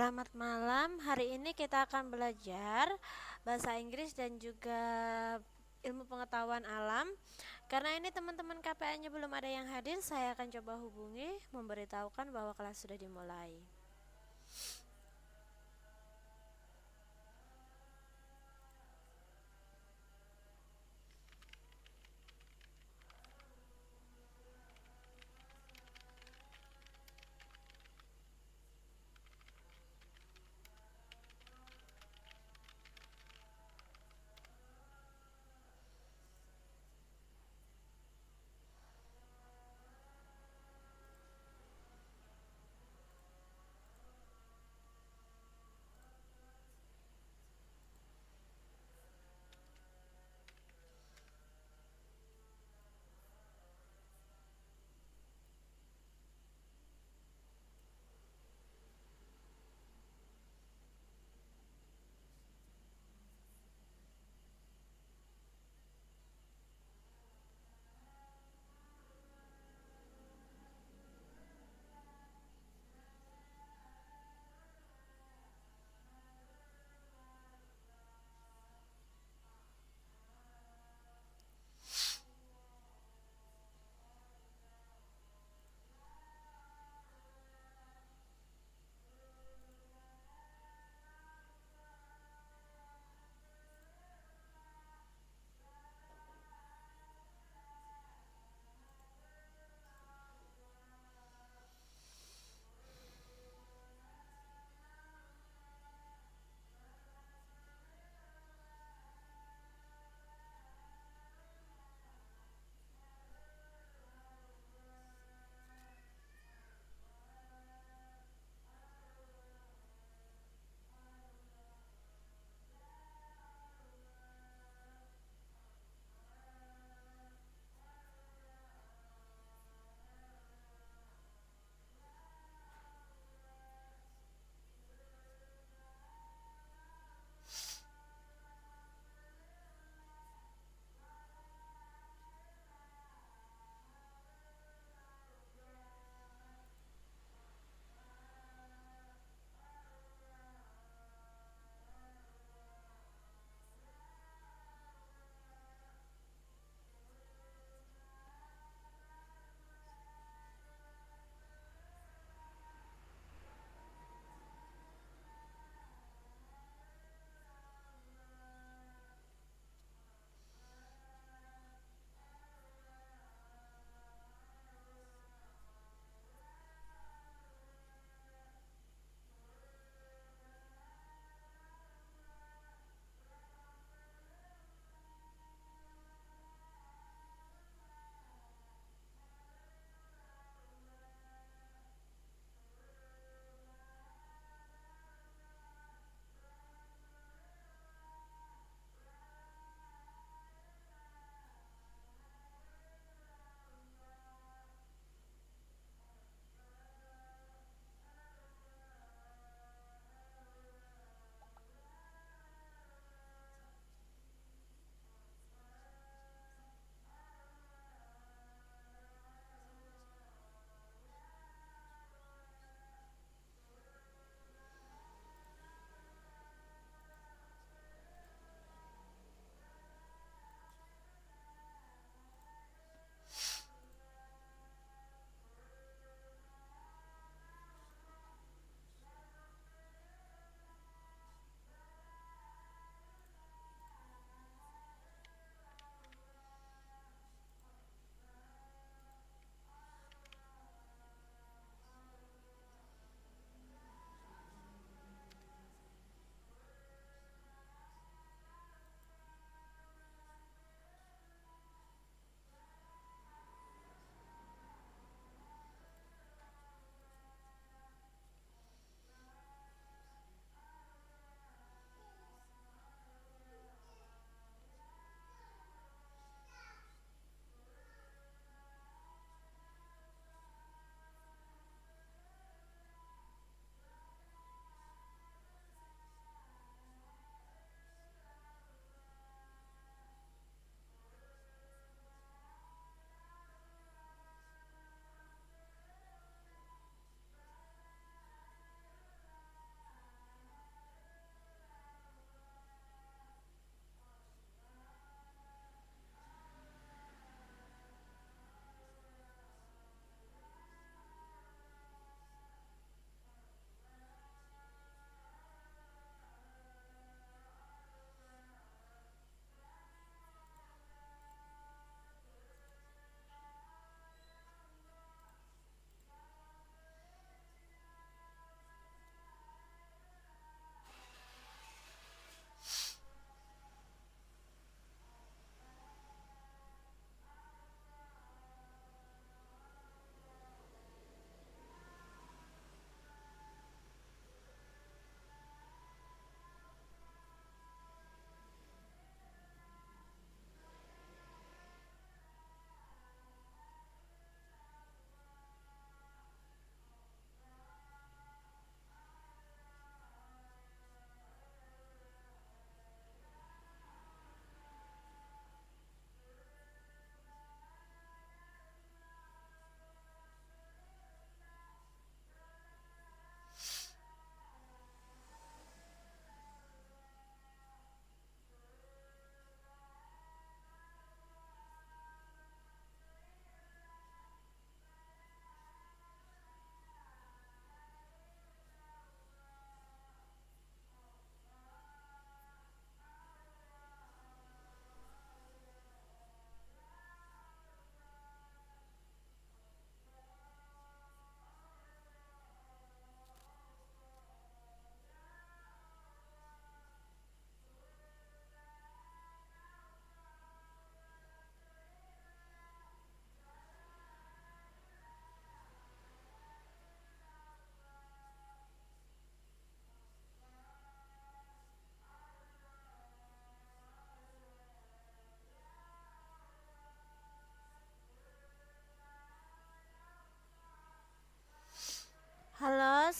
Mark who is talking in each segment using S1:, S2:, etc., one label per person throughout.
S1: Selamat malam. Hari ini kita akan belajar bahasa Inggris dan juga ilmu pengetahuan alam. Karena ini teman-teman KPA-nya belum ada yang hadir, saya akan coba hubungi memberitahukan bahwa kelas sudah dimulai.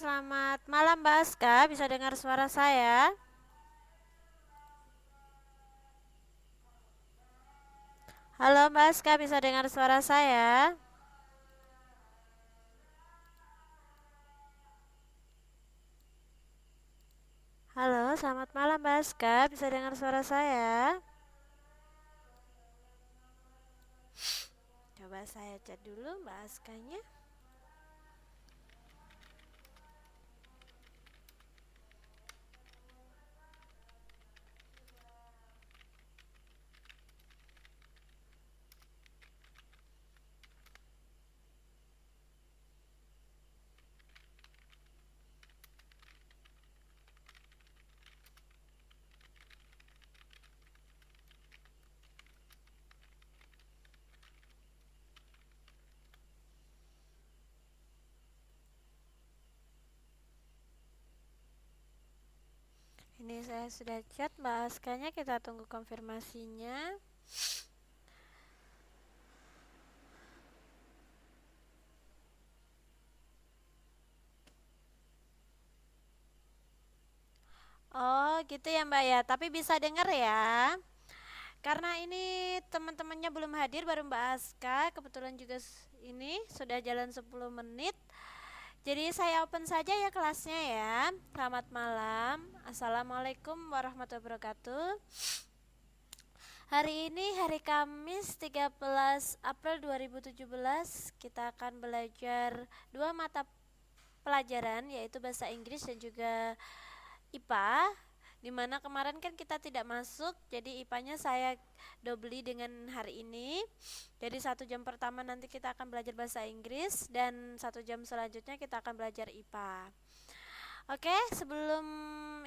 S1: selamat malam Mbak Aska, bisa dengar suara saya? Halo Mbak Aska, bisa dengar suara saya? Halo, selamat malam Mbak Aska, bisa dengar suara saya? Coba saya chat dulu Mbak Askanya. Ini saya sudah chat Mbak Askanya, kita tunggu konfirmasinya. Oh gitu ya Mbak ya, tapi bisa denger ya. Karena ini teman-temannya belum hadir, baru Mbak Aska, kebetulan juga ini sudah jalan 10 menit. Jadi saya open saja ya kelasnya ya. Selamat malam. Assalamualaikum warahmatullahi wabarakatuh. Hari ini hari Kamis 13 April 2017. Kita akan belajar dua mata pelajaran, yaitu bahasa Inggris dan juga IPA. Dimana kemarin kan kita tidak masuk, jadi IPA-nya saya dobeli dengan hari ini. Jadi 1 jam pertama nanti kita akan belajar bahasa Inggris, dan 1 jam selanjutnya kita akan belajar IPA. Oke, sebelum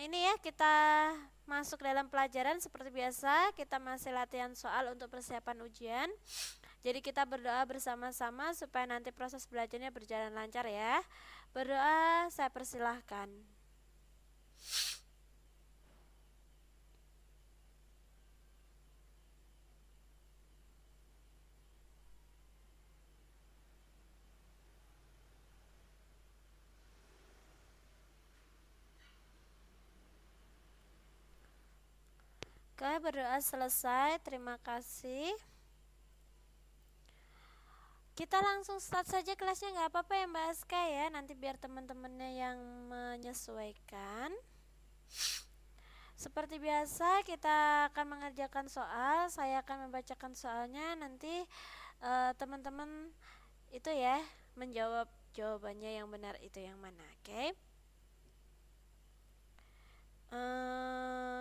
S1: ini ya kita masuk dalam pelajaran, seperti biasa kita masih latihan soal untuk persiapan ujian. Jadi kita berdoa bersama-sama supaya nanti proses belajarnya berjalan lancar ya. Berdoa, saya persilahkan. Oke, berdoa selesai. Terima kasih. Kita langsung start saja kelasnya, nggak apa-apa ya Mbak Aska ya. Nanti biar teman-temannya yang menyesuaikan. Seperti biasa kita akan mengerjakan soal. Saya akan membacakan soalnya. Nanti teman-teman itu ya menjawab jawabannya yang benar itu yang mana. Oke.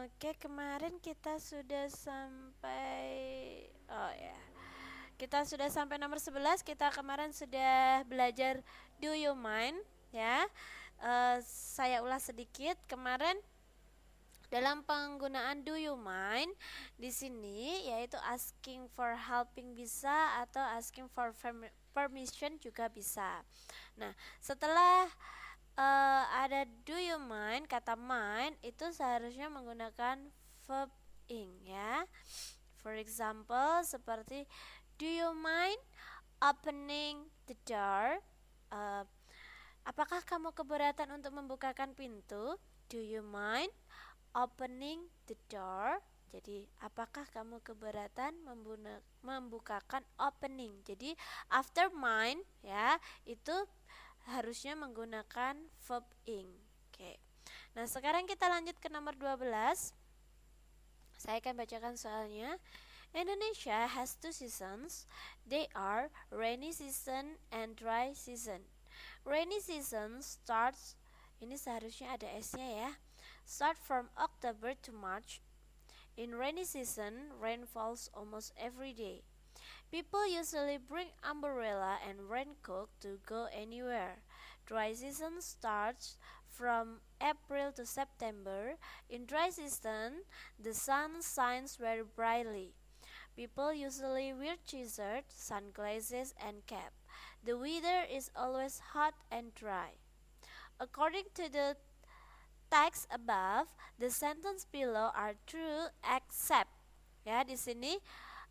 S1: Oke, kemarin kita sudah sampai kita sudah sampai nomor 11. Kita kemarin sudah belajar do you mind ya. Saya ulas sedikit. Kemarin dalam penggunaan do you mind di sini yaitu asking for helping bisa, atau asking for permission juga bisa. Nah, setelah ada do you mind, kata mind itu seharusnya menggunakan verb ing ya. For example, seperti do you mind opening the door? Apakah kamu keberatan untuk membukakan pintu? Do you mind opening the door? Jadi apakah kamu keberatan membukakan opening? Jadi after mind ya itu harusnya menggunakan verb ing. Oke. Nah, sekarang kita lanjut ke nomor 12. Saya akan bacakan soalnya. Indonesia has 2 seasons. They are rainy season and dry season. Rainy season starts, ini seharusnya ada S-nya ya. Start from October to March. In rainy season, rain falls almost every day. People usually bring umbrella and raincoat to go anywhere. Dry season starts from April to September. In dry season, the sun shines very brightly. People usually wear t-shirts, sunglasses, and cap. The weather is always hot and dry. According to the text above, the sentence below are true except. Ya, di sini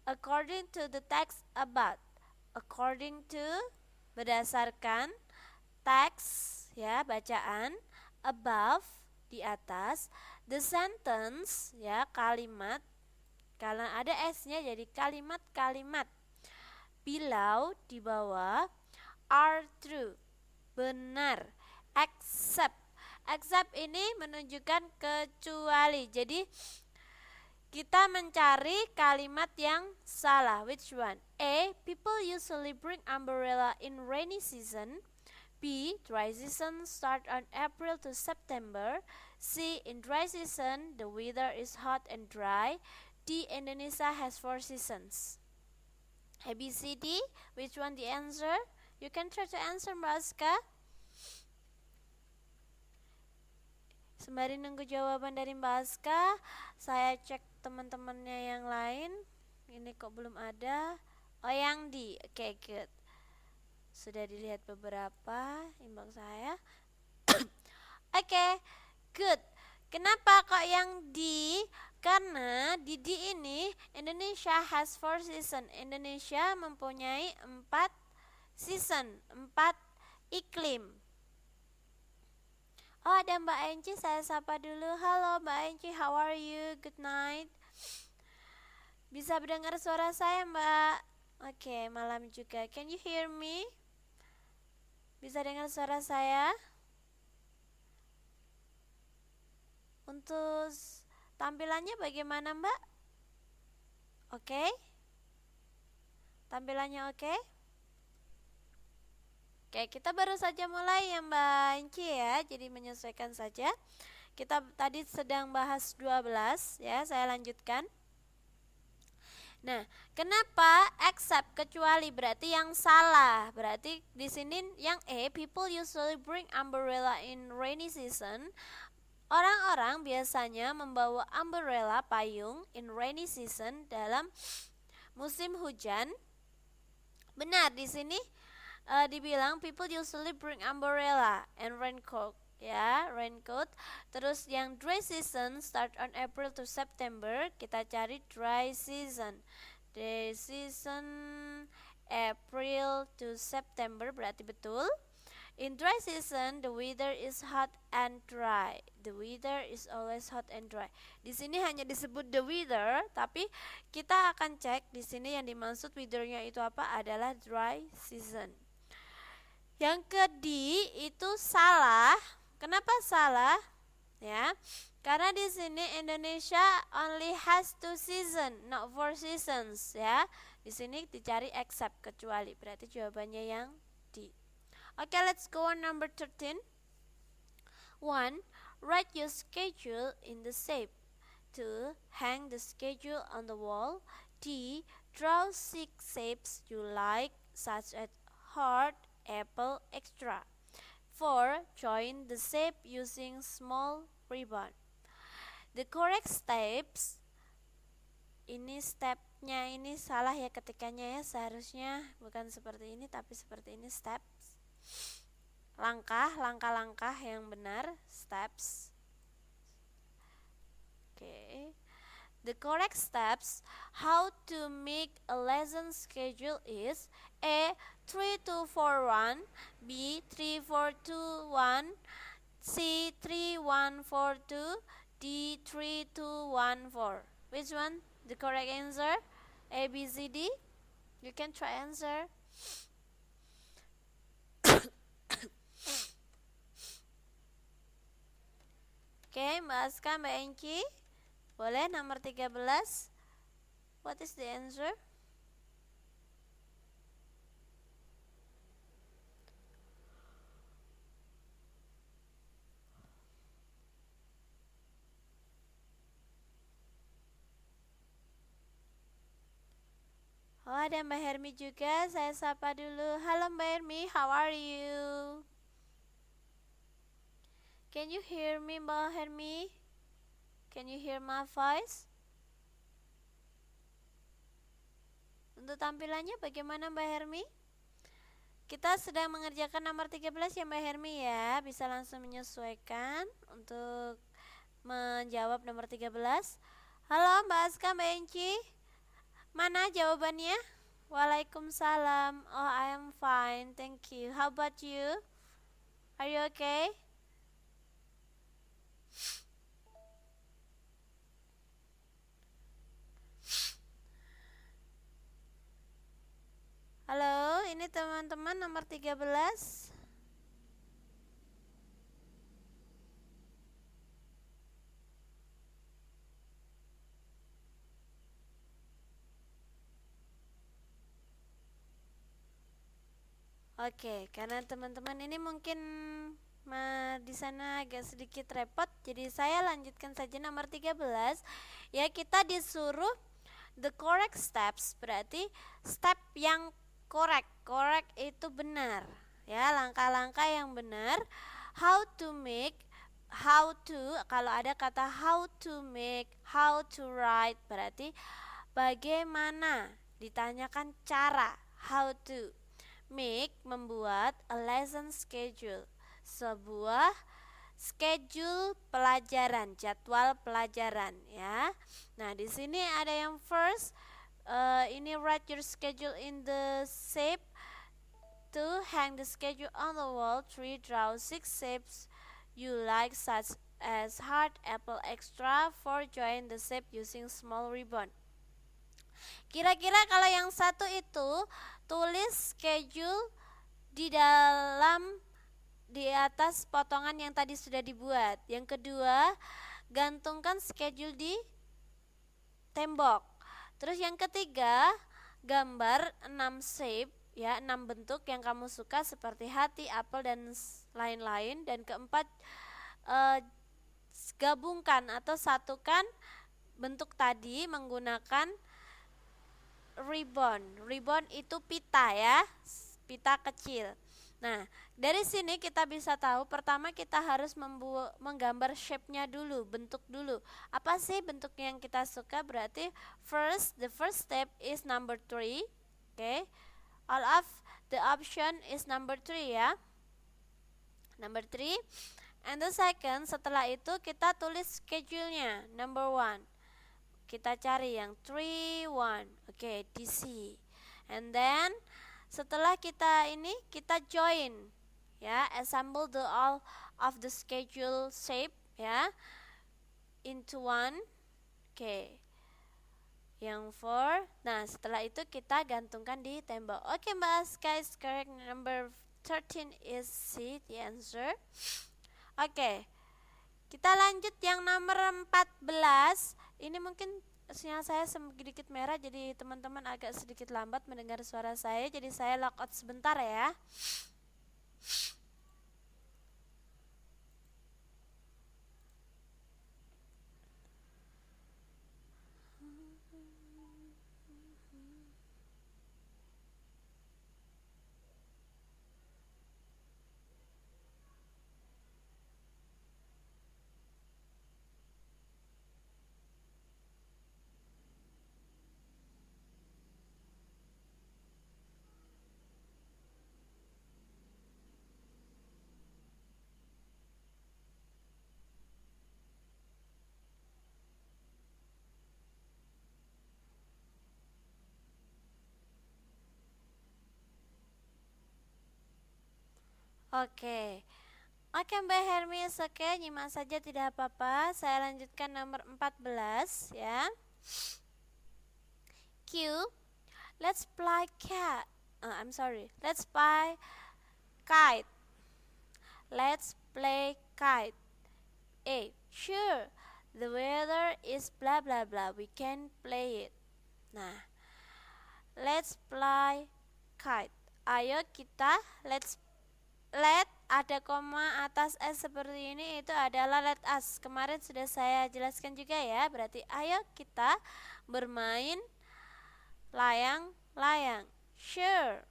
S1: according to the text above. According to, berdasarkan teks ya, bacaan, above, di atas, the sentence, ya, kalimat, karena ada s-nya jadi kalimat-kalimat, below, di bawah, are true, benar, except, except ini menunjukkan kecuali, jadi kita mencari kalimat yang salah. Which one? A. People usually bring umbrella in rainy season. B. Dry season start on April to September. C. In dry season, the weather is hot and dry. D. Indonesia has 4 seasons. A, B, C, D. Which one the answer? You can try to answer, Mbak Aska. Sembari nunggu jawaban dari Mbak Aska, saya cek teman-temannya yang lain. Ini kok belum ada. Oh, yang di. Oke, good. Sudah dilihat beberapa inbox saya. Oke, good. Kenapa kok yang di? Karena di ini Indonesia has 4 season. Indonesia mempunyai 4 season, 4 iklim. Oh, ada Mbak Enci, saya sapa dulu. Halo Mbak Enci, how are you? Good night. Bisa mendengar suara saya, Mbak? Oke, malam juga. Can you hear me? Bisa dengar suara saya? Untuk tampilannya bagaimana, Mbak? Oke? Tampilannya oke? Oke, kita baru saja mulai ya Mbak Enci ya, jadi menyesuaikan saja. Kita tadi sedang bahas 12 ya, saya lanjutkan. Nah, kenapa except, kecuali, berarti yang salah. Berarti di sini yang E, people usually bring umbrella in rainy season. Orang-orang biasanya membawa umbrella, payung, in rainy season, dalam musim hujan. Benar, di sini dibilang people usually bring umbrella and raincoat, ya, raincoat. Terus yang dry season start on April to September, kita cari dry season. Dry season April to September, berarti betul. In dry season the weather is hot and dry. The weather is always hot and dry. Di sini hanya disebut the weather, tapi kita akan cek di sini yang dimaksud weathernya itu apa, adalah dry season. Yang ke D itu salah. Kenapa salah? Ya, karena di sini Indonesia only has 2 season, not 4 seasons ya. Di sini dicari except, kecuali. Berarti jawabannya yang D. Oke, let's go on number 13. 1. Write your schedule in the shape. 2. Hang the schedule on the wall. D. Draw 6 shapes you like, such as heart, apple, etc. 4. Join the shape using small ribbon. The correct steps, ini stepnya ini salah ya ketikanya ya, seharusnya bukan seperti ini tapi seperti ini, steps. Langkah-langkah yang benar, steps. Okay. The correct steps how to make a lesson schedule is A. 3-2-4-1, B. 3-4-2-1, C. 3-1-4-2, D. 3-2-1-4. Which one the correct answer? A, B, C, D? You can try answer. Oke, Mbak Aska, Mbak Enci, boleh nomor 13. What is the answer? Oh, ada Mbak Hermi juga, saya sapa dulu. Halo Mbak Hermi, how are you? Can you hear me, Mbak Hermi? Can you hear my voice? Untuk tampilannya bagaimana Mbak Hermi? Kita sedang mengerjakan nomor 13 ya Mbak Hermi ya. Bisa langsung menyesuaikan untuk menjawab nomor 13. Halo Mbak Aska, Mbak Enci, mana jawabannya? Waalaikumsalam. Oh, I am fine, thank you. How about you? Are you okay? Halo, ini teman-teman nomor 13. Oke, karena teman-teman ini mungkin di sana agak sedikit repot, jadi saya lanjutkan saja nomor 13. Ya, kita disuruh the correct steps, berarti step yang correct. Correct itu benar. Ya, langkah-langkah yang benar. How to make, how to, kalau ada kata how to make, how to write, berarti bagaimana, ditanyakan cara, how to. Make, membuat, a lesson schedule, sebuah schedule pelajaran, jadwal pelajaran ya. Nah, di sini ada yang first, ini write your schedule in the shape. 2. Hang the schedule on the wall. 3. Draw 6 shapes you like, such as heart, apple, extra. 4. Join the shape using small ribbon. Kira-kira kalau yang satu itu tulis schedule di atas potongan yang tadi sudah dibuat. Yang kedua, gantungkan schedule di tembok. Terus yang ketiga, gambar 6 shape ya, 6 bentuk yang kamu suka seperti hati, apel dan lain-lain. Dan keempat, gabungkan atau satukan bentuk tadi menggunakan ribbon. Ribbon itu pita ya, pita kecil. Nah, dari sini kita bisa tahu pertama kita harus menggambar shape-nya dulu, bentuk dulu. Apa sih bentuk yang kita suka? Berarti the first step is number 3. Okay. All of the option is number 3 ya. Number 3. And the second, setelah itu kita tulis schedule-nya, number 1. Kita cari yang 3-1. Oke, DC. And then setelah kita join ya, assemble all of the schedule shape ya into one. Oke. Yang 4. Nah, setelah itu kita gantungkan di tembok. Oke, Mbak Aska is correct. Number 13 is C, the answer. Oke. Kita lanjut yang nomor 14. Ini mungkin sinyal saya sedikit merah, jadi teman-teman agak sedikit lambat mendengar suara saya, jadi saya log out sebentar ya. Oke. Oke, Mbak Hermes, oke, nyimak saja tidak apa-apa. Saya lanjutkan nomor 14 ya. Q. Let's play cat. Let's play kite. Let's play kite. A. Sure. The weather is blah blah blah. We can play it. Nah, let's play kite. Ayo kita let ada koma atas S seperti ini, itu adalah let us. Kemarin sudah saya jelaskan juga ya. Berarti ayo kita bermain layang-layang. Sure.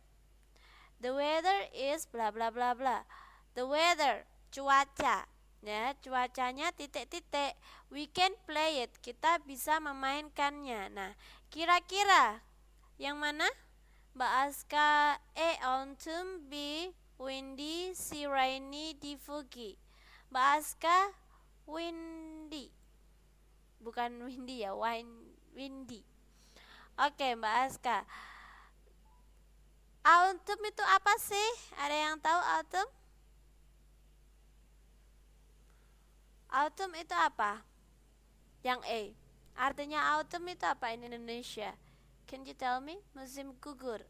S1: The weather is bla bla bla bla. The weather, cuaca. Ya, cuacanya titik-titik. We can play it. Kita bisa memainkannya. Nah, kira-kira yang mana? Mbak Aska, A. Autumn, B. Windy, C. Rainy, D. Foggy. Mbak Aska, windy. Bukan windy ya, windy. Oke, Mbak Aska. Autumn itu apa sih? Ada yang tahu autumn? Autumn itu apa? Yang A. Artinya autumn itu apa in Indonesia? Can you tell me? Musim gugur.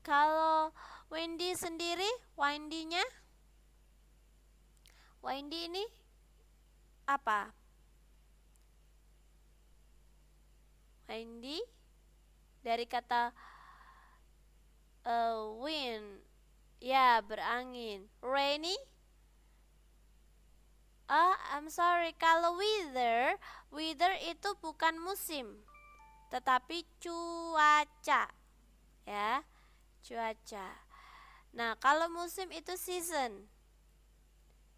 S1: Kalau windy sendiri, windy-nya? Windy ini apa? Windy dari kata wind, ya, berangin. Rainy? I'm sorry, kalau weather itu bukan musim, tetapi cuaca, ya, cuaca. Nah, kalau musim itu season.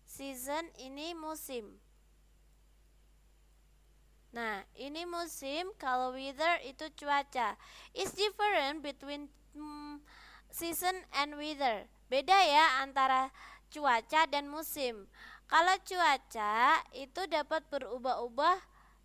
S1: Season ini musim. Nah, ini musim, kalau weather itu cuaca. It's different between season and weather. Beda ya antara cuaca dan musim. Kalau cuaca itu dapat berubah-ubah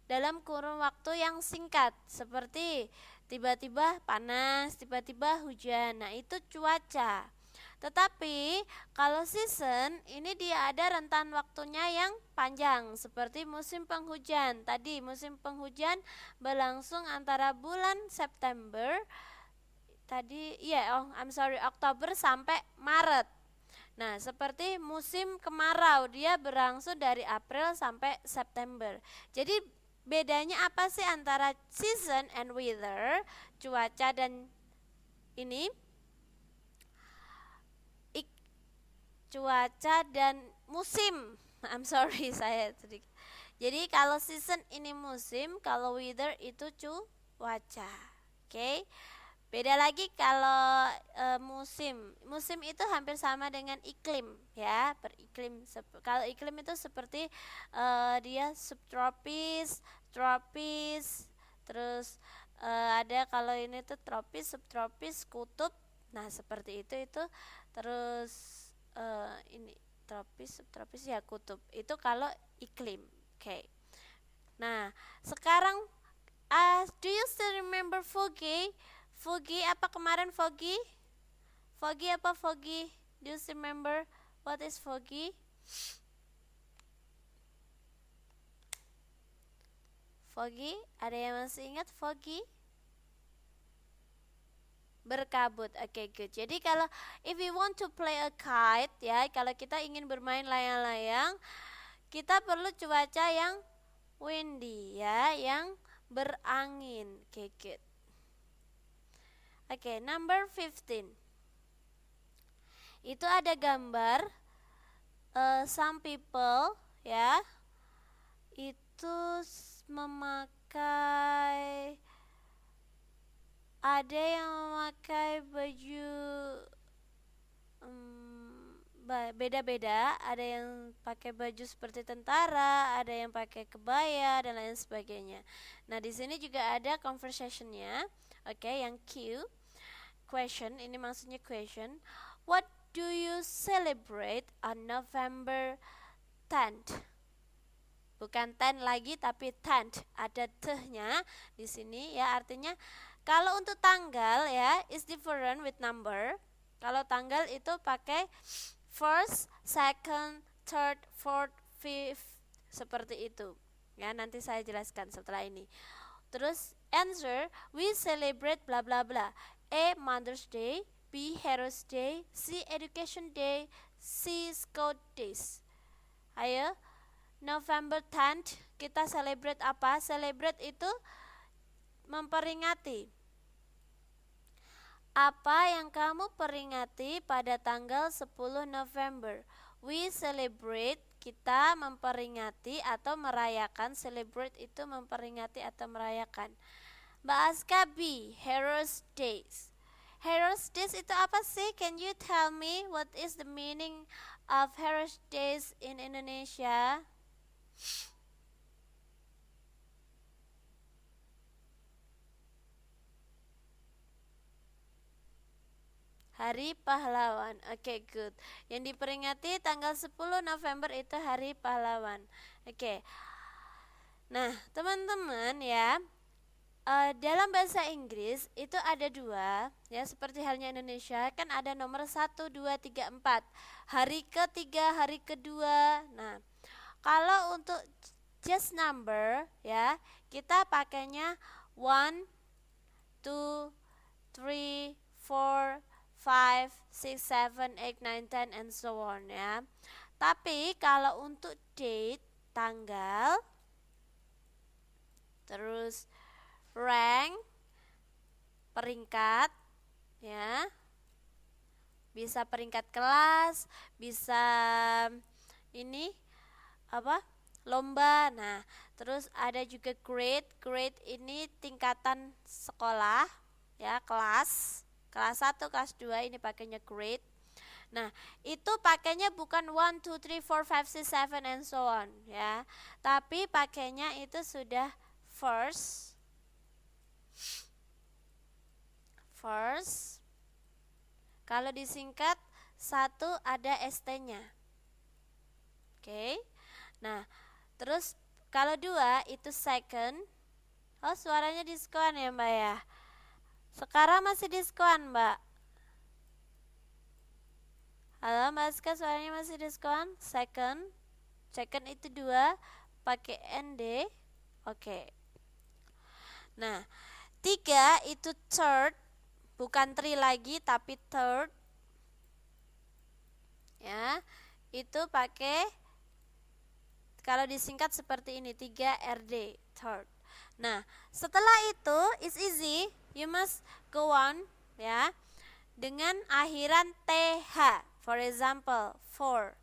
S1: dalam kurun waktu yang singkat, seperti tiba-tiba panas, tiba-tiba hujan. Nah, itu cuaca. Tetapi kalau season ini dia ada rentan waktunya yang panjang, seperti musim penghujan. Tadi musim penghujan berlangsung antara bulan September Oktober sampai Maret. Nah, seperti musim kemarau, dia berlangsung dari April sampai September. Jadi bedanya apa sih antara season and weather, cuaca dan ini cuaca dan musim. I'm sorry saya sedikit. Jadi kalau season ini musim, kalau weather itu cuaca. Oke. Beda lagi kalau musim. Musim itu hampir sama dengan iklim, ya, beriklim. Kalau iklim itu seperti dia subtropis, tropis, terus ada kalau ini tuh tropis, subtropis, kutub. Nah, seperti itu terus ini tropis, subtropis, ya, kutub. Itu kalau iklim. Oke. Nah, sekarang do you still remember foggy? Foggy apa kemarin foggy? Foggy apa foggy? Do you still remember what is foggy? Foggy, ada yang masih ingat foggy? Berkabut. Oke, good. Jadi kalau if we want to play a kite, ya, kalau kita ingin bermain layang-layang, kita perlu cuaca yang windy, ya, yang berangin. Oke, good. Oke, number 15. Itu ada gambar some people, ya, itu memakai, ada yang memakai baju beda-beda, ada yang pakai baju seperti tentara, ada yang pakai kebaya dan lain sebagainya. Nah, di sini juga ada conversationnya. Oke, yang Q. Question, ini maksudnya question. What do you celebrate on November 10th? Bukan 10 lagi tapi 10th. Ada th-nya di sini, ya, artinya kalau untuk tanggal, ya, is different with number. Kalau tanggal itu pakai first, second, third, fourth, fifth, seperti itu. Ya, nanti saya jelaskan setelah ini. Terus answer, we celebrate bla bla bla. A. Mother's Day, B. Heroes Day, C. Education Day, C. Scout Days. Ayo, November 10th kita celebrate apa? Celebrate itu memperingati. Apa yang kamu peringati pada tanggal 10 November? We celebrate, kita memperingati atau merayakan. Celebrate itu memperingati atau merayakan. Mbak Aska B. Heroes Days. Heroes Days itu apa sih? Can you tell me what is the meaning of Heroes Days in Indonesia? Hari Pahlawan. Oke, good. Yang diperingati tanggal 10 November itu Hari Pahlawan. Oke. Nah, teman-teman, ya, dalam bahasa Inggris itu ada dua, ya, seperti halnya Indonesia kan ada nomor 1, 2, 3, 4. Hari ketiga, hari kedua. Nah, Kalau untuk just number ya, kita pakainya 1, 2, 3, 4, 5, 6, 7, 8, 9, 10 and so on ya. Tapi kalau untuk date, tanggal, terus rank, peringkat ya, bisa peringkat kelas, bisa ini apa, lomba. Nah terus ada juga grade. Grade ini tingkatan sekolah ya, kelas 1, kelas 2 ini pakainya grade. Nah itu pakainya bukan 1, 2, 3, 4, 5, 6, 7 and so on ya, tapi pakainya itu sudah first. Kalau disingkat satu ada ST-nya. Oke. Nah, terus kalau 2 itu second. Oh, suaranya diskon ya, Mbak ya. Sekarang masih diskon, Mbak. Halo, Mbak Aska, suaranya masih diskon. Second itu 2 pakai ND. Oke. Nah, 3 itu third, bukan 3 lagi tapi third ya, itu pakai, kalau disingkat seperti ini, 3 RD, third. Nah setelah itu is easy, you must go on ya, dengan akhiran TH. For example 4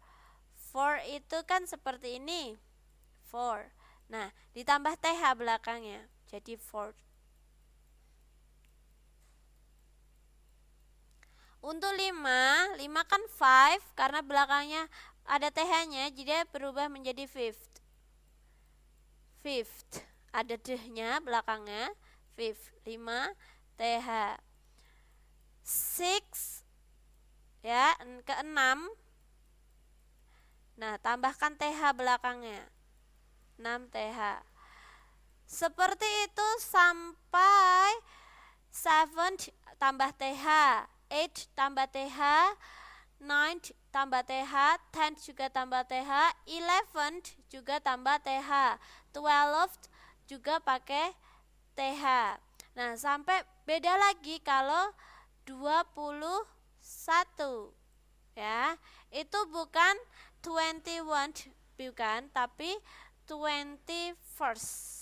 S1: itu kan seperti ini 4, nah ditambah TH belakangnya jadi 4. Untuk 5 kan 5, karena belakangnya ada TH-nya, jadi berubah menjadi fifth. Ada D-nya belakangnya, fifth. 5 TH. 6 ya, ke-6. Nah, tambahkan TH belakangnya. 6 TH. Seperti itu sampai 7 tambah TH, 8 tambah TH, 9 tambah TH, 10 juga tambah TH, 11 juga tambah TH, 12 juga pakai TH. Nah, sampai beda lagi kalau 21 ya. Itu bukan 21, bukan, tapi 21st.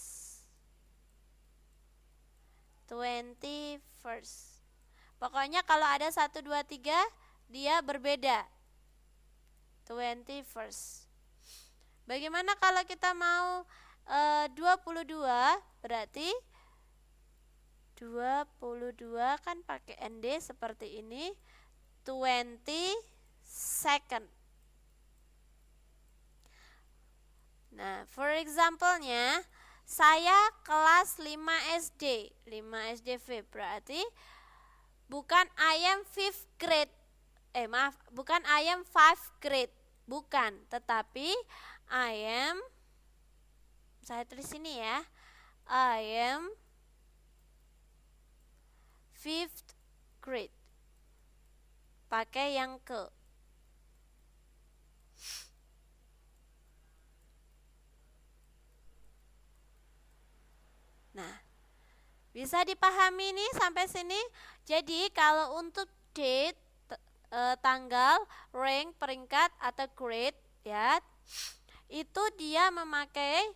S1: Pokoknya kalau ada 1, 2, 3 dia berbeda. 21st. Bagaimana kalau kita mau 22? Berarti 22 kan pakai ND seperti ini. 22nd. Nah, for example-nya, saya kelas 5 SD. 5 SD fifth, berarti bukan I am 5th grade. Bukan I am 5th grade. Bukan, tetapi I am, saya tulis sini ya, I am 5th grade. Pakai yang ke. Nah, bisa dipahami nih sampai sini. Jadi kalau untuk date, tanggal, rank, peringkat atau grade ya, itu dia memakai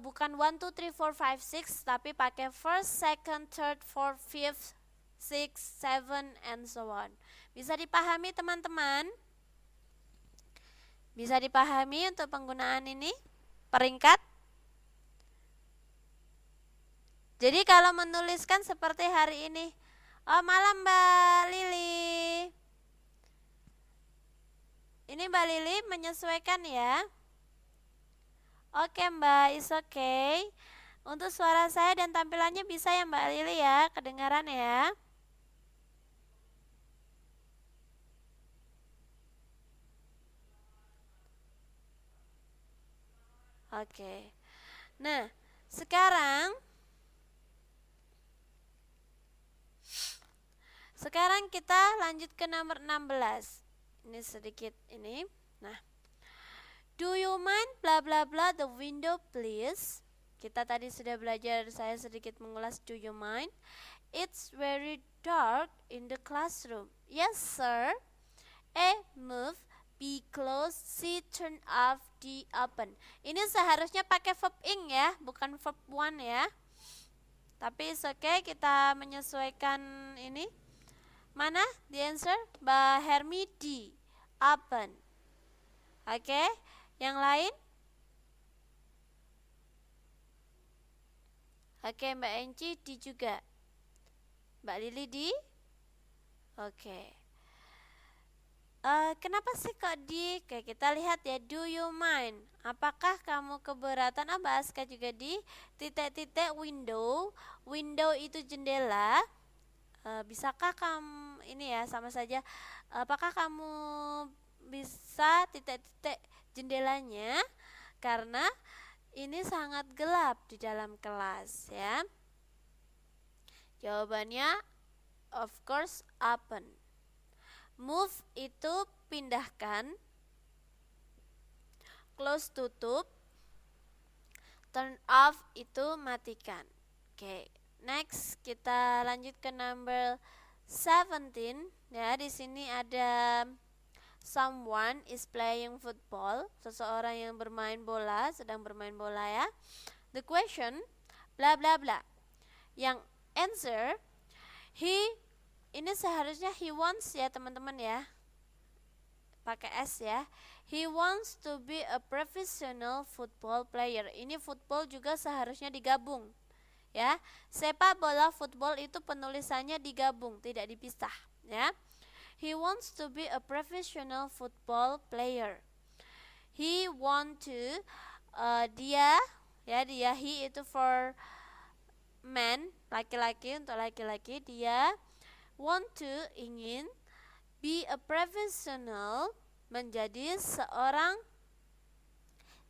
S1: bukan 1, 2, 3, 4, 5, 6, tapi pakai first, second, third, fourth, fifth, 6, 7 and so on. Bisa dipahami teman-teman? Bisa dipahami untuk penggunaan ini peringkat? Jadi kalau menuliskan seperti hari ini, oh malam Mbak Lili. Ini Mbak Lili menyesuaikan ya. Oke Mbak, is okay. Untuk suara saya dan tampilannya bisa ya Mbak Lili ya, kedengaran ya. Oke. Nah, sekarang kita lanjut ke nomor 16. Ini sedikit ini. Nah, do you you mind bla bla bla the window please? Kita tadi sudah belajar, saya sedikit mengulas do you mind. It's very dark in the classroom. Yes sir. A. Move. B. Close. C. Turn off. D. Open. Ini seharusnya pakai verb ing ya, bukan verb one ya. Tapi it's okay, kita menyesuaikan ini. Mana the answer? Mbak Hermi D. Open. Oke, yang lain? Oke, Mbak Enci D juga. Mbak Lili D? Oke. Kenapa sih kok di? Oke, kita lihat ya. Do you mind? Apakah kamu keberatan? Mbak Aska juga di. Titik-titik window. Window itu jendela. Bisakah kamu ini ya sama saja? Apakah kamu bisa titik-titik jendelanya? Karena ini sangat gelap di dalam kelas ya. Jawabannya of course open. Move itu pindahkan, close tutup, turn off itu matikan. Oke, next kita lanjut ke number 17 ya. Di sini ada someone is playing football, seseorang yang bermain bola, sedang bermain bola ya. The question bla bla bla. Yang answer ini seharusnya he wants ya teman-teman ya, pakai S ya. He wants to be a professional football player. Ini football juga seharusnya digabung ya. Sepak bola football itu penulisannya digabung, tidak dipisah ya. He wants to be a professional football player. He want to dia he itu for man, laki-laki, untuk laki-laki. Dia want to ingin be a professional, menjadi seorang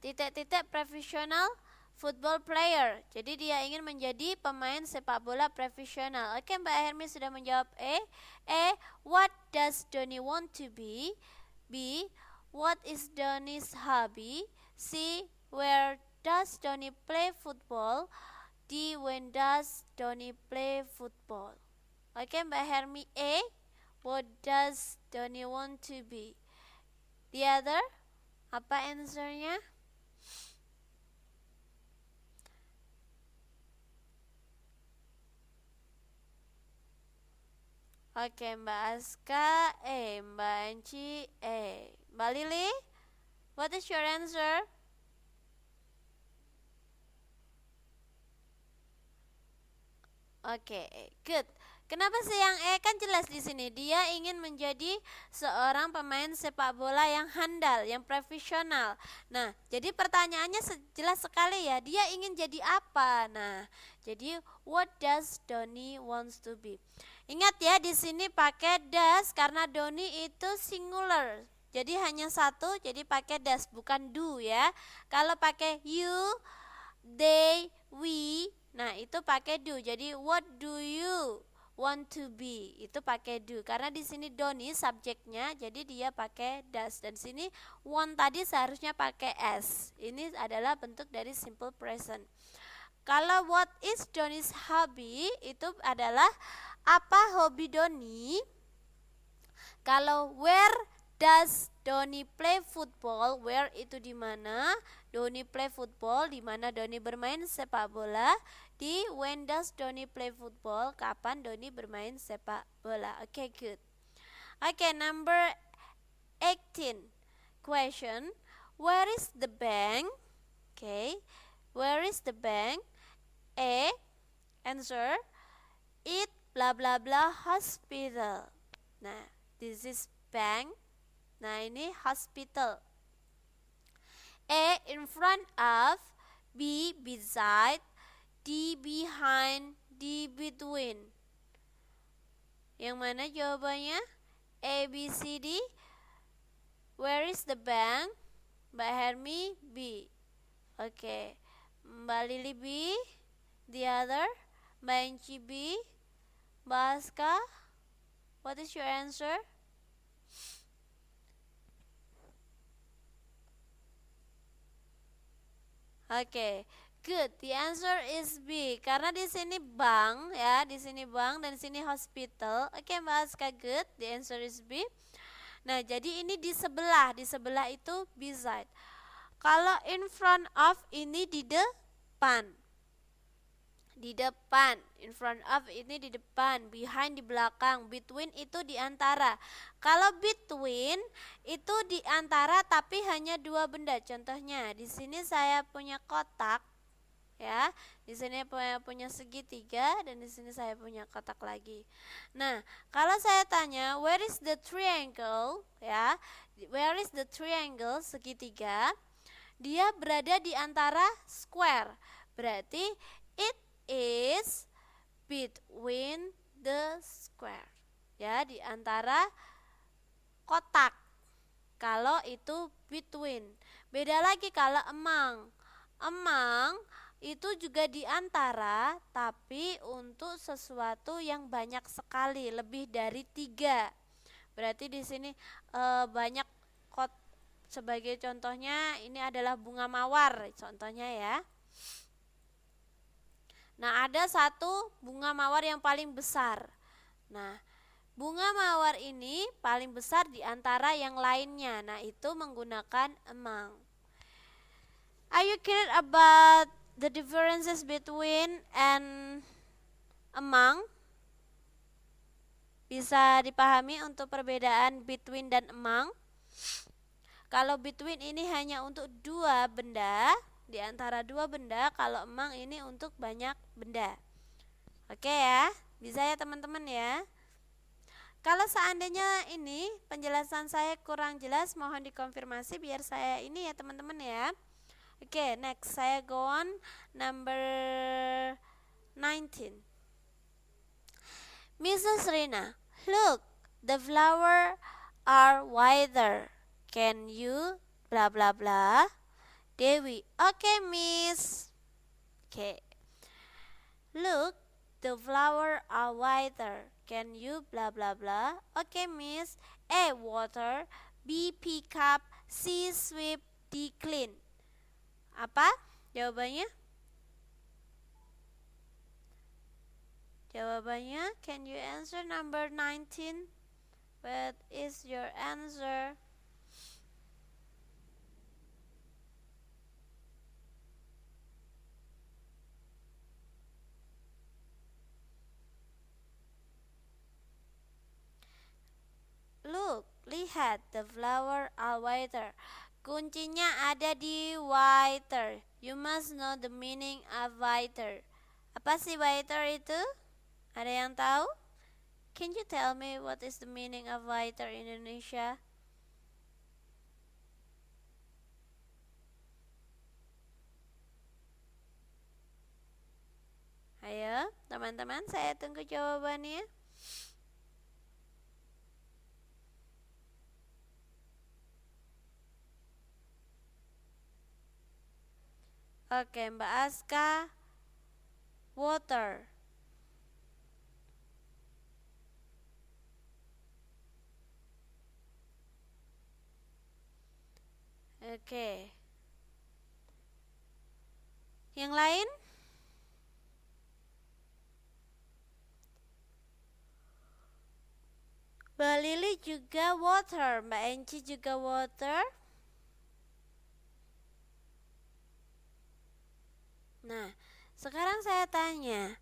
S1: titik-titik professional football player. Jadi dia ingin menjadi pemain sepak bola profesional. Oke, Mbak Hermi sudah menjawab what does Doni want to be? B. What is Doni's hobby? C. Where does Doni play football? D. When does Doni play football? Oke, Mbak Hermi A. What does Doni want to be? The other, apa answernya? Oke, Mbak Aska Mbak Enci Mbak Lili, what is your answer? Oke, good. Kenapa sih yang kan jelas di sini dia ingin menjadi seorang pemain sepak bola yang handal, yang profesional. Nah, jadi pertanyaannya jelas sekali ya, dia ingin jadi apa? Nah, jadi what does Doni wants to be? Ingat ya, di sini pakai does karena Doni itu singular. Jadi hanya satu, jadi pakai does bukan do ya. Kalau pakai you, they, we, nah itu pakai do. Jadi what do you want to be, itu pakai do karena di sini Doni subjeknya, jadi dia pakai does. Dan sini want tadi seharusnya pakai s. Ini adalah bentuk dari simple present. Kalau what is Doni's hobby, itu adalah apa hobi Doni. Kalau where does Doni play football, where itu di mana Doni play football, di mana Doni bermain sepak bola. Di when does Doni play football, kapan Doni bermain sepak bola. Oke, good. Oke, number 18 question, where is the bank? Oke, where is the bank? A. Answer, it bla bla bla hospital. Nah, this is bank. Nah, ini hospital. A. In front of. B. Beside. D. Behind. D. Between. Yang mana jawabannya? A, B, C, D. Where is the bank? Mbak Hermi B. Oke. Mbak Lili B. The other. Mbak Enci B. Mbak Aska, what is your answer? Oke, good. The answer is B. Karena di sini bank ya, di sini bank dan di sini hospital. Oke, Mbak Aska, good. The answer is B. Nah, jadi ini di sebelah itu beside. Kalau in front of ini di depan. Di depan, in front of ini di depan, behind di belakang, between itu di antara. Kalau between itu di antara tapi hanya dua benda. Contohnya, di sini saya punya kotak ya. Di sini punya segitiga dan di sini saya punya kotak lagi. Nah, kalau saya tanya where is the triangle ya? Where is the triangle segitiga? Dia berada di antara square. Berarti it is between the square. Ya, di antara kotak. Kalau itu between. Beda lagi kalau among. Among itu juga di antara, tapi untuk sesuatu yang banyak sekali, lebih dari 3. Berarti di sini banyak sebagai contohnya ini adalah bunga mawar contohnya ya. Nah, ada satu bunga mawar yang paling besar. Nah, bunga mawar ini paling besar di antara yang lainnya. Nah, itu menggunakan among. Are you clear about the differences between and among? Bisa dipahami untuk perbedaan between dan among? Kalau between ini hanya untuk dua benda, di antara dua benda, kalau among ini untuk banyak benda. Oke ya, bisa ya teman-teman ya. Kalau seandainya ini penjelasan saya kurang jelas, mohon dikonfirmasi biar saya ini ya teman-teman ya. Oke, next saya go on number 19. Mrs. Rina, look, the flower are wider. Can you blah blah blah? Dewi, okay miss. Okay. Look, the flower are wider. Can you blah blah blah? Okay miss. A, water. B, pick up. C, sweep. D, clean. Apa jawabannya? Jawabannya, can you answer number 19? What is your answer? Look, lihat, the flower are whiter. Kuncinya ada di whiter. You must know the meaning of whiter. Apa sih whiter itu? Ada yang tahu? Can you tell me what is the meaning of whiter in Indonesia? Ayo, teman-teman, saya tunggu jawabannya. Oke, Mbak Aska, water. Oke. Yang lain? Mbak Lili juga water, Mbak Enci juga water. Nah, sekarang saya tanya,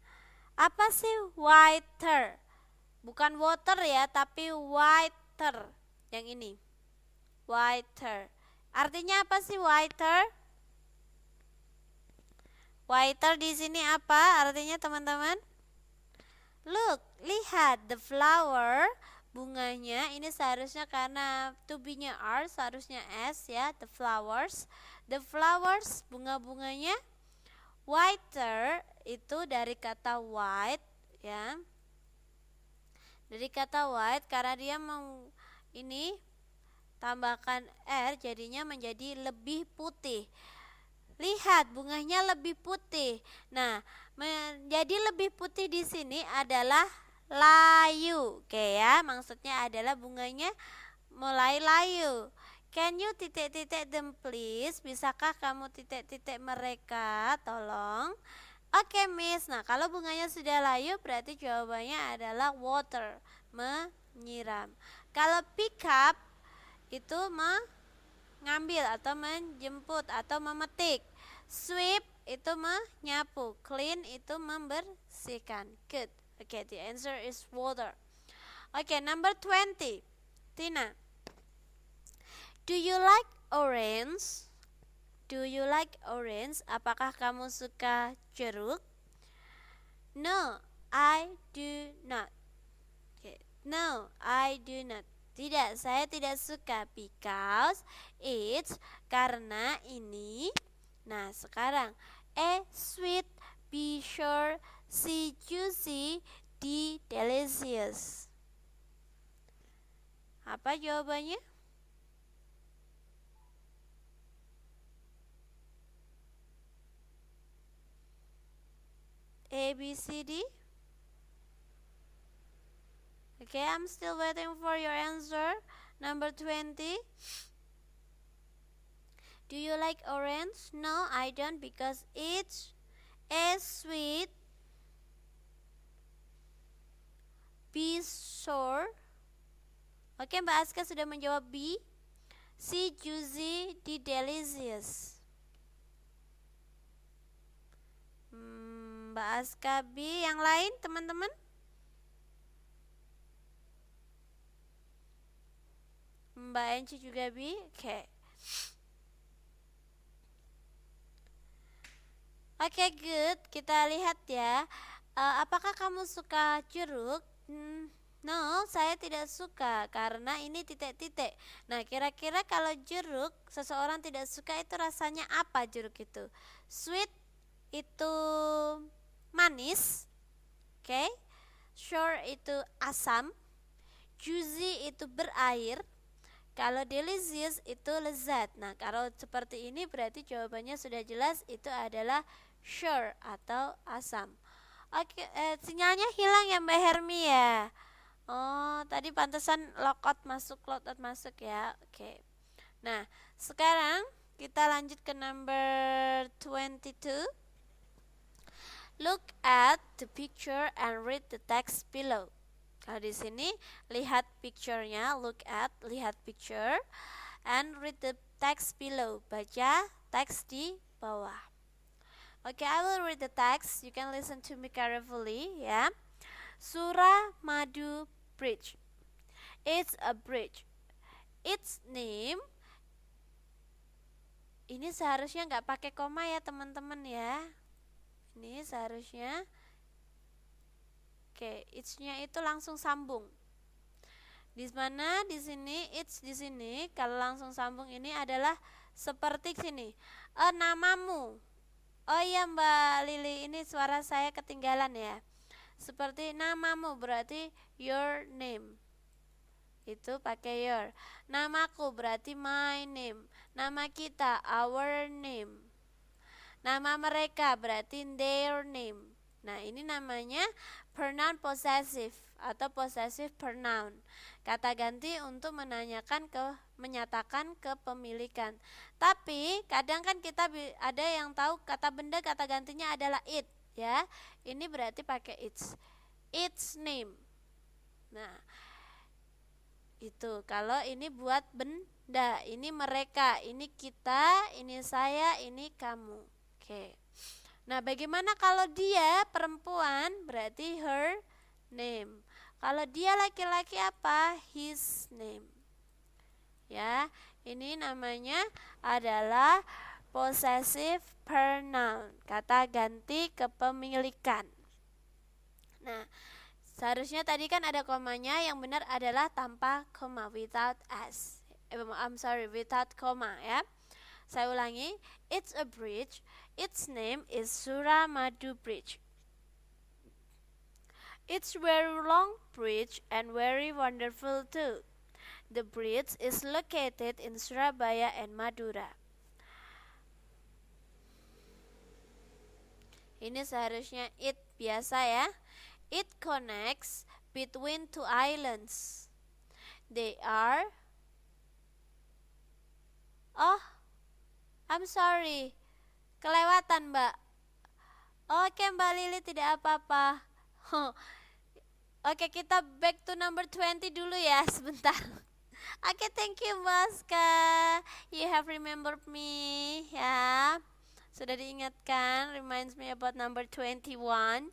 S1: apa sih whiter? Bukan water ya, tapi whiter. Yang ini, whiter. Artinya apa sih whiter? Whiter di sini apa artinya teman-teman? Look, lihat, the flower, bunganya ini seharusnya karena to be-nya R, seharusnya S ya, the flowers. The flowers, bunga-bunganya whiter itu dari kata white ya. Dari kata white karena dia ini tambahkan R jadinya menjadi lebih putih. Lihat, bunganya lebih putih. Nah, menjadi lebih putih di sini adalah layu. Oke ya, maksudnya adalah bunganya mulai layu. Can you titik-titik them please? Bisakah kamu titik-titik mereka? Tolong. Oke, Miss. Nah, kalau bunganya sudah layu berarti jawabannya adalah water, menyiram. Kalau pick up itu mengambil atau menjemput atau memetik. Sweep itu menyapu. Clean itu membersihkan. Good. Okay, the answer is water. Okay, number 20. Tina. Do you like orange? Do you like orange? Apakah kamu suka jeruk? No, I do not. Okay. No, I do not. Tidak, saya tidak suka because it's karena ini. Nah, sekarang A sweet, B sure, C juicy, D delicious. Apa jawabannya? A, B, C, D. Okay, I'm still waiting for your answer. Number 20. Do you like orange? No, I don't because it's A sweet, B sour. Oke, Mbak Aska sudah menjawab B. C juicy, D delicious. Mbak Aska B. Yang lain teman-teman? Mbak Enci juga B. Oke. Oke, good. Kita lihat ya. Apakah kamu suka jeruk? No, saya tidak suka karena ini titik-titik. Nah, kira-kira kalau jeruk seseorang tidak suka itu rasanya apa jeruk itu? Sweet itu manis. Oke. Sour itu asam. Juicy itu berair. Kalau delicious itu lezat. Nah, kalau seperti ini berarti jawabannya sudah jelas, itu adalah sour atau asam. Oke, sinyalnya hilang ya Mbak Hermi ya. Oh, tadi pantesan logout masuk ya. Oke. Nah, sekarang kita lanjut ke number 22. Look at the picture and read the text below. Kalau di sini lihat picture-nya, lihat picture and read the text below. Baca teks di bawah. Okay, I will read the text. You can listen to me carefully, ya. Suramadu Bridge. It's a bridge. Its name. Ini seharusnya nggak pakai koma ya teman-teman ya. Ini seharusnya. Oke, it's-nya itu langsung sambung. Di mana? Di sini, it's di sini. Kalau langsung sambung ini adalah seperti sini. Namamu. Oh iya Mbak Lili, ini suara saya ketinggalan ya. Seperti namamu berarti your name. Itu pakai your. Namaku berarti my name. Nama kita our name. Nama mereka berarti their name. Nah, ini namanya pronoun possessive atau possessive pronoun. Kata ganti untuk menyatakan kepemilikan. Tapi kadang kan kita ada yang tahu kata benda kata gantinya adalah it, ya. Ini berarti pakai its name. Nah, itu kalau ini buat benda, ini mereka, ini kita, ini saya, ini kamu. Oke. Nah, bagaimana kalau dia perempuan berarti her name. Kalau dia laki-laki apa? His name. Ya, ini namanya adalah possessive pronoun, kata ganti kepemilikan. Nah, seharusnya tadi kan ada komanya, yang benar adalah tanpa koma, without s. Without koma ya. Saya ulangi, it's a bridge. Its name is Suramadu Bridge. It's very long bridge and very wonderful too. The bridge is located in Surabaya and Madura. Ini seharusnya it biasa ya. It connects between two islands. They are Oh, I'm sorry. Kelewatan, Mbak. Oke, Mbak Lili, tidak apa-apa. Oke, kita back to number 20 dulu ya, sebentar. Oke, thank you, Baska. You have remembered me, ya. Sudah diingatkan, reminds me about number 21.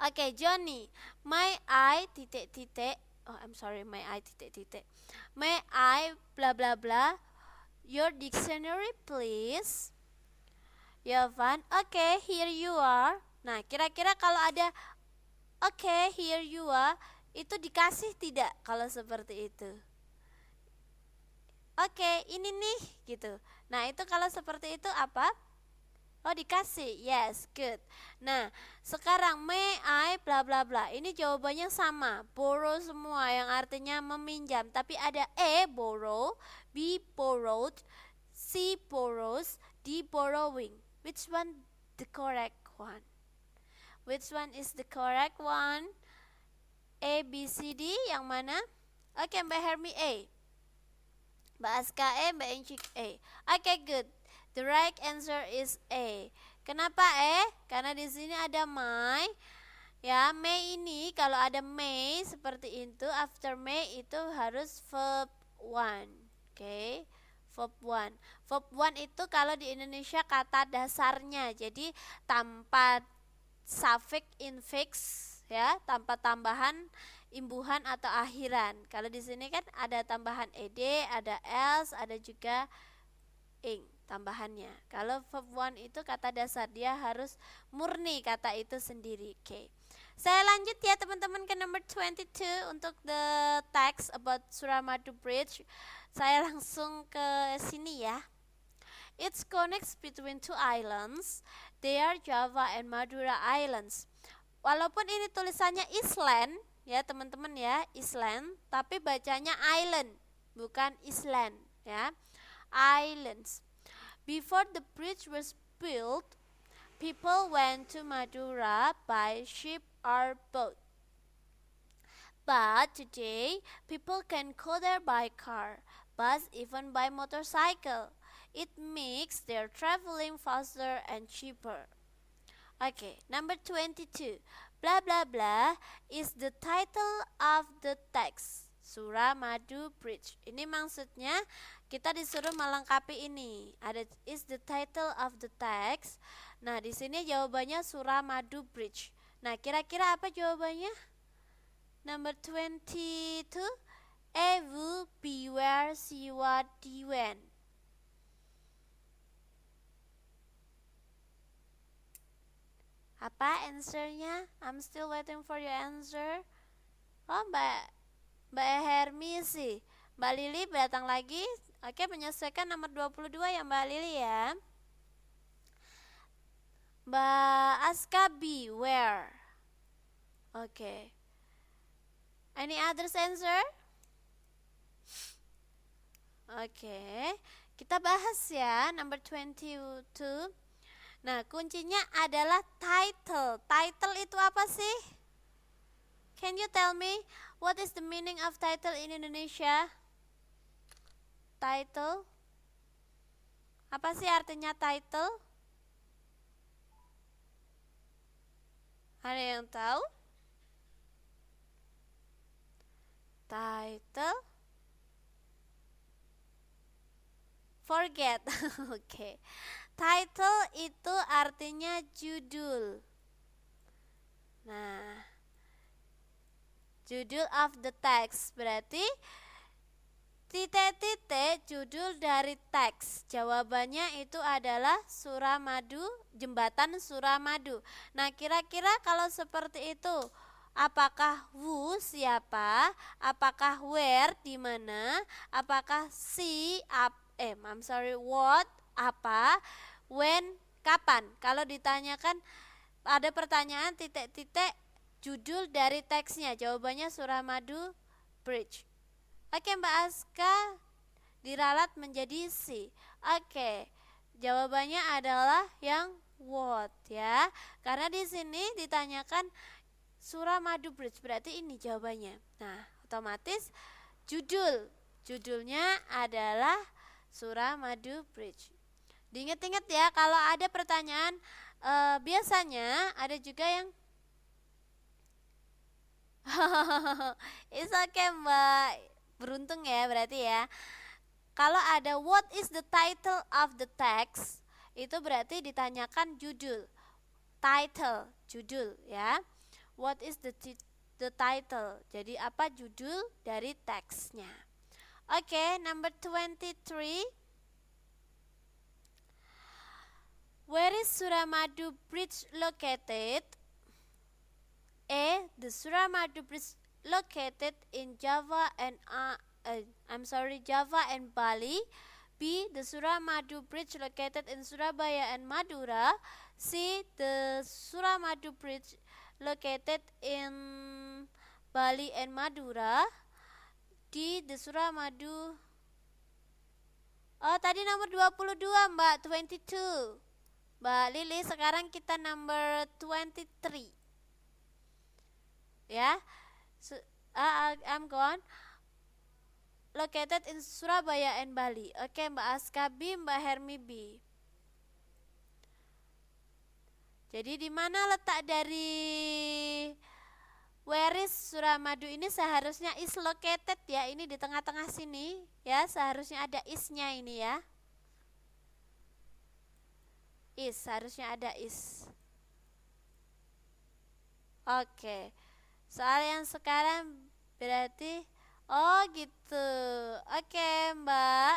S1: Oke, Johnny. My I titik-titik. Oh, I'm sorry, my I titik-titik. May I blah blah blah. Your dictionary, please. Yovan, oke, here you are. Nah, kira-kira kalau ada oke, here you are, itu dikasih tidak kalau seperti itu? Oke, ini nih, gitu. Nah, itu kalau seperti itu apa? Oh, dikasih. Yes, good. Nah, sekarang may I bla bla bla. Ini jawabannya sama. Borrow semua yang artinya meminjam, tapi ada borrow, B borrowed, C borrows, D borrowing. Which one the correct one? Which one is the correct one? A, B, C, D, yang mana? Oke, Mbak Hermi A. Mbak Aska A, Mbak Encik A. Oke, good. The right answer is A. Kenapa Karena di sini ada my. Ya, may ini kalau ada may seperti itu, after may itu harus verb one. Oke. Verb one. Verb one itu kalau di Indonesia kata dasarnya. Jadi tanpa suffix, infix, ya, tanpa tambahan imbuhan atau akhiran. Kalau di sini kan ada tambahan ed, ada else, ada juga ing tambahannya. Kalau verb one itu kata dasar, dia harus murni kata itu sendiri. Oke. Saya lanjut ya teman-teman ke number 22 untuk the text about Suramadu Bridge. Saya langsung ke sini ya. It connects between two islands. They are Java and Madura Islands. Walaupun ini tulisannya Island, ya teman-teman ya, Island, tapi bacanya island, bukan Island ya. Islands. Before the bridge was built, people went to Madura by ship or boat. But today, people can go there by car, bus, even by motorcycle. It makes their traveling faster and cheaper. Okay, number 22. Blah blah blah is the title of the text. Suramadu Bridge. Ini maksudnya kita disuruh melengkapi ini. Ada is the title of the text. Nah, di sini jawabannya Suramadu Bridge. Nah, kira-kira apa jawabannya? Number 22. Ewu beware siwa diwen. Apa answernya? I'm still waiting for your answer. Oh, Mbak Hermi sih. Mbak Lili datang lagi. Oke, menyesuaikan nomor 22 ya Mbak Lili ya. Mbak Aska beware. Oke. Any others answer? Oke. Kita bahas ya number 22. Nah, kuncinya adalah title. Title itu apa sih? Can you tell me what is the meaning of title in Indonesia? Title. Apa sih artinya title? Ada yang tahu? Title. Forget. Oke. Title itu artinya judul. Nah, judul of the text berarti titik-titik judul dari teks. Jawabannya itu adalah Suramadu, jembatan Suramadu. Nah, kira-kira kalau seperti itu, apakah who siapa? Apakah where di mana? Apakah what apa? When kapan? Kalau ditanyakan ada pertanyaan titik-titik judul dari teksnya, jawabannya Suramadu Bridge. Oke, Mbak Aska diralat menjadi C. Oke, jawabannya adalah yang what ya. Karena di sini ditanyakan Suramadu Bridge, berarti ini jawabannya. Nah, otomatis judul Judulnya adalah Suramadu Bridge. Diingat-ingat ya, kalau ada pertanyaan, biasanya ada juga yang it's okay Mbak, beruntung ya berarti ya. Kalau ada what is the title of the text, itu berarti ditanyakan judul. Title, judul ya. What is the title? Jadi apa judul dari teksnya? Oke, number 23. Where is Suramadu Bridge located? A. The Suramadu Bridge located in Java and Java and Bali. B. The Suramadu Bridge located in Surabaya and Madura. C. The Suramadu Bridge located in Bali and Madura. D. The Suramadu. Oh, tadi nomor 22, Mbak, 22. Mbak Lili, sekarang kita number 23. Ya. I'm gone. Located in Surabaya and Bali. Oke, Mbak Aska B, Mbak Hermi B. Jadi di mana letak dari where is Suramadu ini? Seharusnya is located ya. Ini di tengah-tengah sini ya. Seharusnya ada is-nya ini ya. Is, harusnya ada is. Oke. Soal yang sekarang berarti oh gitu. Oke, Mbak.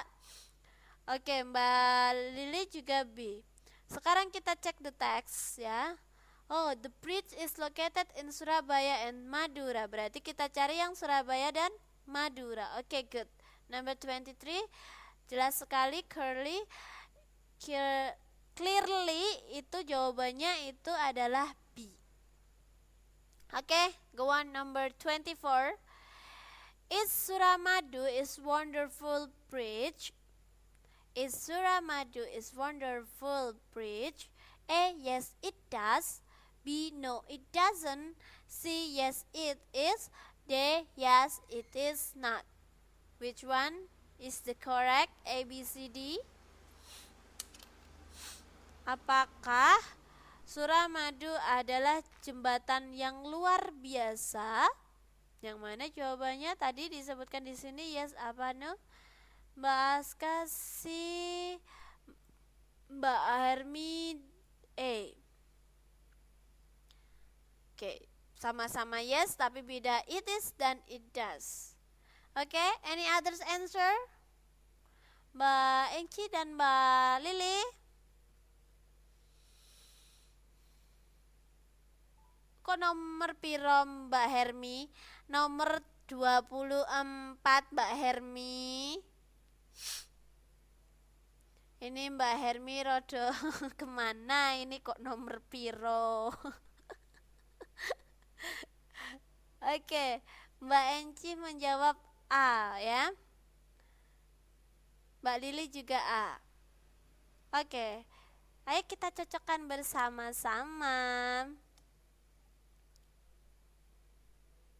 S1: Oke, Mbak Lili juga B. Sekarang kita cek the text ya. Oh, the bridge is located in Surabaya and Madura. Berarti kita cari yang Surabaya dan Madura. Oke, good. Number 23. Jelas sekali, clearly itu jawabannya itu adalah B. Oke, go on number 24. Is Suramadu is wonderful bridge? Is Suramadu is wonderful bridge? A. Yes, it does. B. No, it doesn't. C. Yes, it is. D. Yes, it is not. Which one is the correct? A, B, C, D. Apakah Suramadu adalah jembatan yang luar biasa? Yang mana jawabannya tadi disebutkan di sini yes apa no? Mbak Aska C, Mbak Hermi A. Oke, sama-sama yes tapi beda it is dan it does. Oke, any others answer? Mbak Engci dan Mbak Lili? Kok nomor piro Mbak Hermi? Nomor 24 Mbak Hermi. Ini Mbak Hermi rodo kemana ini kok nomor piro? Oke, Mbak Enci menjawab A ya. Mbak Lili juga A. Oke, ayo kita cocokkan bersama-sama.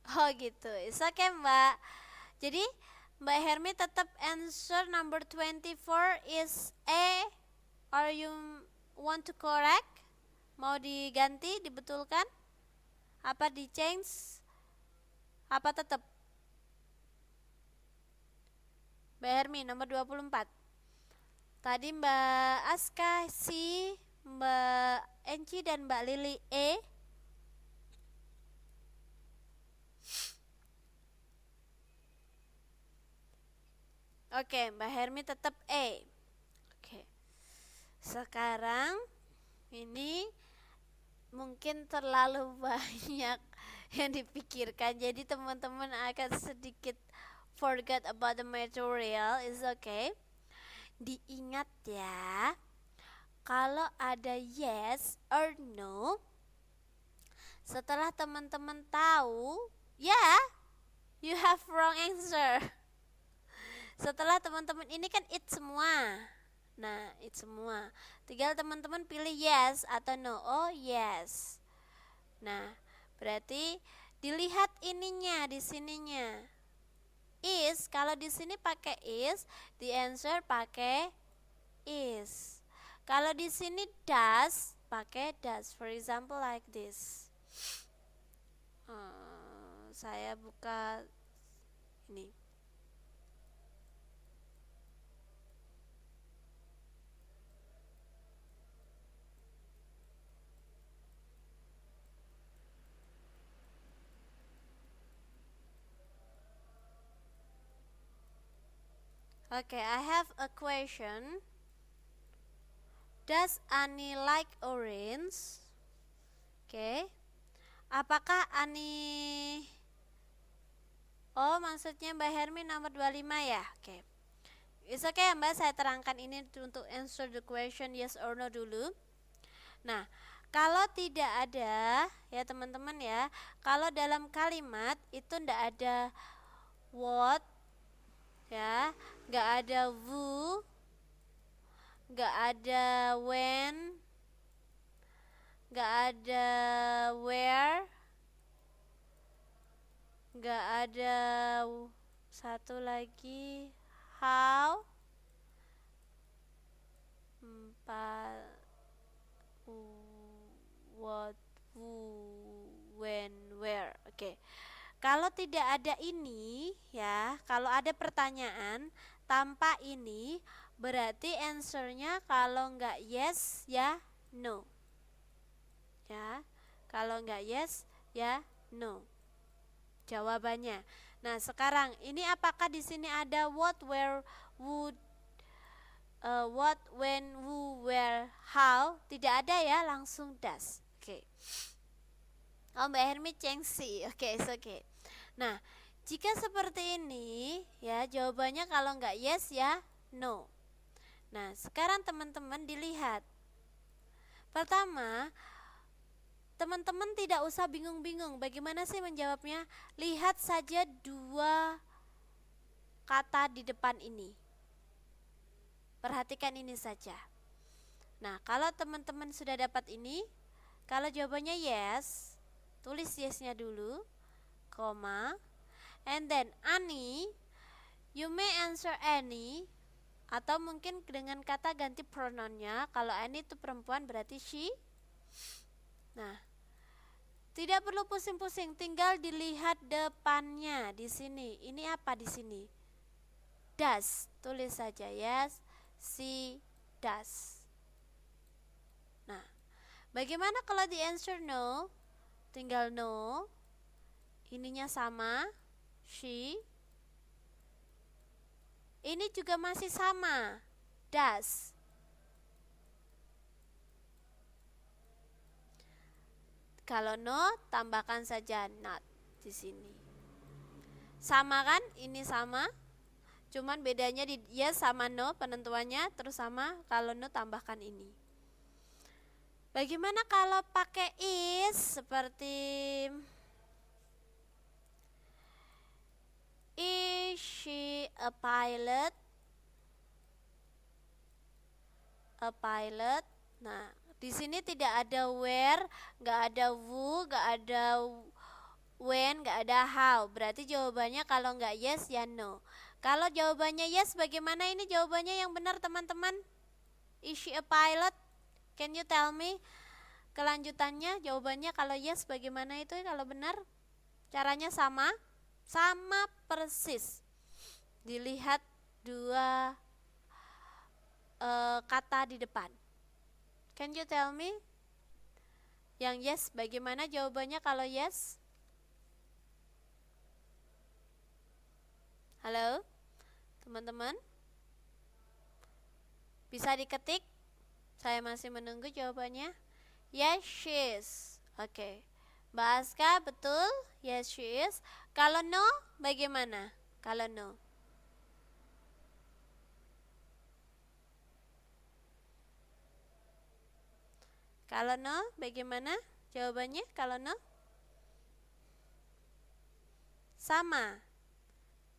S1: Oh gitu, it's okay Mbak. Jadi Mbak Hermi tetap answer number 24 is A. Or you want to correct? Mau diganti, dibetulkan? Apa di change? Apa tetap? Mbak Hermi nomor 24. Tadi Mbak Aska C, Mbak Enci dan Mbak Lili E. Oke, Mbak Hermi tetap A. Oke. Sekarang ini mungkin terlalu banyak yang dipikirkan. Jadi teman-teman akan sedikit forget about the material. Is okay. Diingat ya. Kalau ada yes or no, setelah teman-teman tahu, yeah, you have wrong answer. Setelah teman-teman ini kan it semua. Nah, it semua. Tinggal teman-teman pilih yes atau no. Oh, yes. Nah, berarti dilihat ininya di sininya. Is, kalau di sini pakai is, the answer pakai is. Kalau di sini does, pakai does. For example like this. Saya buka ini. Okay, I have a question. Does Ani like orange? Okay. Apakah Ani... Oh, maksudnya Mbak Hermi nomor 25 ya? Oke. It's okay ya Mbak, saya terangkan ini untuk answer the question yes or no dulu. Nah, kalau tidak ada ya teman-teman ya, kalau dalam kalimat itu tidak ada what ya, nggak ada who, nggak ada when, nggak ada where, nggak ada satu lagi how, what, who, when, where. Oke. Kalau tidak ada ini ya, kalau ada pertanyaan tanpa ini, berarti answernya kalau enggak yes ya no. Ya, kalau enggak yes ya no. Jawabannya. Nah, sekarang ini apakah di sini ada what, where, would, what, when, who, where, how? Tidak ada ya, langsung does. Oke. Oh, Mbak Hermi cengsi. Oke, oke. Nah, jika seperti ini ya, jawabannya kalau enggak yes ya no. Nah, sekarang teman-teman dilihat. Pertama, teman-teman tidak usah bingung-bingung bagaimana sih menjawabnya. Lihat saja dua kata di depan ini. Perhatikan ini saja. Nah, kalau teman-teman sudah dapat ini, kalau jawabannya yes, tulis yes-nya dulu, koma, and then Ani, you may answer any, atau mungkin dengan kata ganti pronounnya. Kalau Ani itu perempuan berarti she. Nah, tidak perlu pusing-pusing, tinggal dilihat depannya di sini. Ini apa di sini? Does, tulis saja yes, she does. Nah, bagaimana kalau di answer no? Tinggal no, ininya sama, she. Ini juga masih sama, does. Kalau no, tambahkan saja not di sini. Sama kan? Ini sama. Cuman bedanya di yes sama no penentuannya, terus sama kalau no tambahkan ini. Bagaimana kalau pakai is seperti is she a pilot? A pilot. Nah, di sini tidak ada where, nggak ada who, nggak ada when, nggak ada how. Berarti jawabannya kalau nggak yes ya no. Kalau jawabannya yes, bagaimana ini jawabannya yang benar teman-teman? Is she a pilot? Can you tell me kelanjutannya? Jawabannya kalau yes bagaimana itu kalau benar? Caranya sama? Sama persis. Dilihat dua kata di depan. Can you tell me? Yang yes bagaimana jawabannya kalau yes? Halo? Teman-teman? Bisa diketik? Saya masih menunggu jawabannya. Yes, she is. Oke. Mbak Aska, betul? Yes, she is. Kalau no, bagaimana? Kalau no. Kalau no, bagaimana jawabannya? Kalau no? Sama.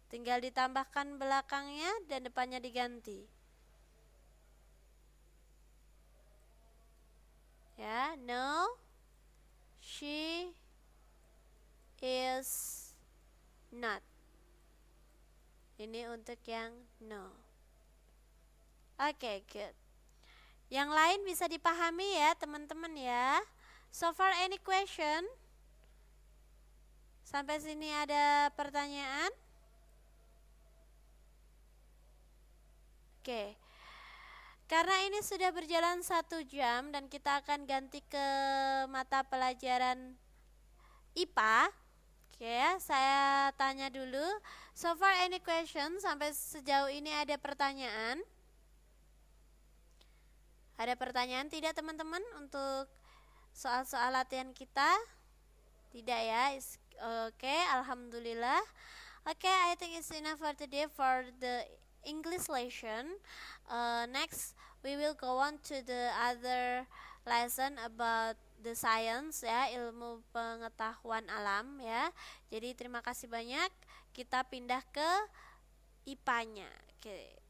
S1: Tinggal ditambahkan belakangnya dan depannya diganti. Ya, no, she is not. Ini untuk yang no. Oke, good. Yang lain bisa dipahami ya teman-teman ya. So far any question? Sampai sini ada pertanyaan? Oke. Karena ini sudah berjalan 1 jam dan kita akan ganti ke mata pelajaran IPA. Oke, saya tanya dulu. So far any question? Sampai sejauh ini ada pertanyaan? Ada pertanyaan tidak teman-teman untuk soal-soal latihan kita? Tidak ya? Oke, alhamdulillah. Oke, I think it's enough for today for the English lesson. Next, we will go on to the other lesson about the science ya, ilmu pengetahuan alam ya. Jadi terima kasih banyak. Kita pindah ke IPA-nya. Oke.